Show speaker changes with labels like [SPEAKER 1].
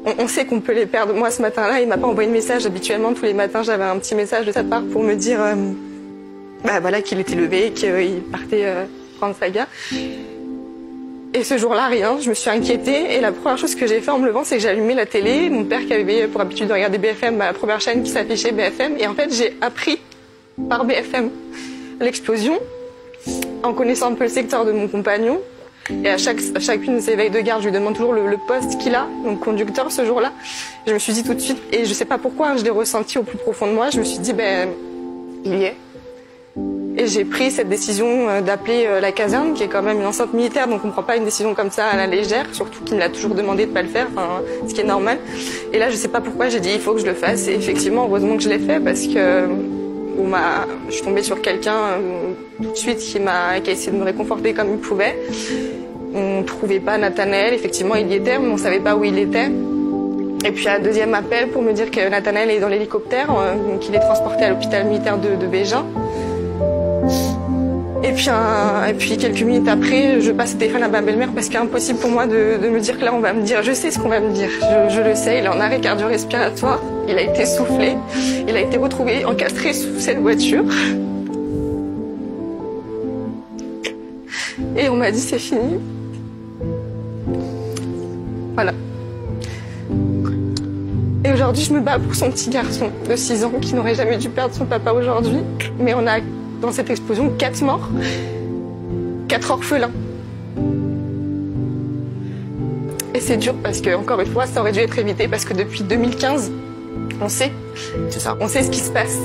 [SPEAKER 1] on sait qu'on peut les perdre. Moi, ce matin-là, il m'a pas envoyé de message. Habituellement, tous les matins, j'avais un petit message de sa part pour me dire voilà, qu'il était levé, qu'il partait prendre sa gare. Et ce jour-là, rien. Je me suis inquiétée. Et la première chose que j'ai fait en me levant, c'est que j'ai allumé la télé. Mon père, qui avait pour habitude de regarder BFM, la première chaîne qui s'affichait, BFM. Et en fait, j'ai appris par BFM l'explosion, en connaissant un peu le secteur de mon compagnon. Et à chacune de ses veilles de garde, je lui demande toujours le poste qu'il a, donc conducteur ce jour-là. Je me suis dit tout de suite, et je sais pas pourquoi, je l'ai ressenti au plus profond de moi, je me suis dit, il y est. Et j'ai pris cette décision d'appeler la caserne, qui est quand même une enceinte militaire, donc on ne prend pas une décision comme ça à la légère, surtout qu'il me l'a toujours demandé de pas le faire, ce qui est normal. Et là, je sais pas pourquoi, j'ai dit, il faut que je le fasse, et effectivement, heureusement que je l'ai fait, parce que je suis tombée sur quelqu'un tout de suite qui a essayé de me réconforter comme il pouvait. On ne trouvait pas Nathanaël, effectivement il y était, mais on ne savait pas où il était. Et puis un deuxième appel pour me dire que Nathanaël est dans l'hélicoptère, qu'il est transporté à l'hôpital militaire de Bégin. Et puis quelques minutes après, je passe le téléphone à ma belle-mère parce qu'il est impossible pour moi de me dire que là on va me dire, je sais ce qu'on va me dire, je le sais, il est en arrêt cardio-respiratoire, il a été soufflé, il a été retrouvé encastré sous cette voiture. Et on m'a dit c'est fini. Voilà. Et aujourd'hui je me bats pour son petit garçon de 6 ans qui n'aurait jamais dû perdre son papa aujourd'hui. Mais on a dans cette explosion 4 morts, 4 orphelins. Et c'est dur parce que, encore une fois, ça aurait dû être évité parce que depuis 2015, on sait. C'est ça. On sait ce qui se passe.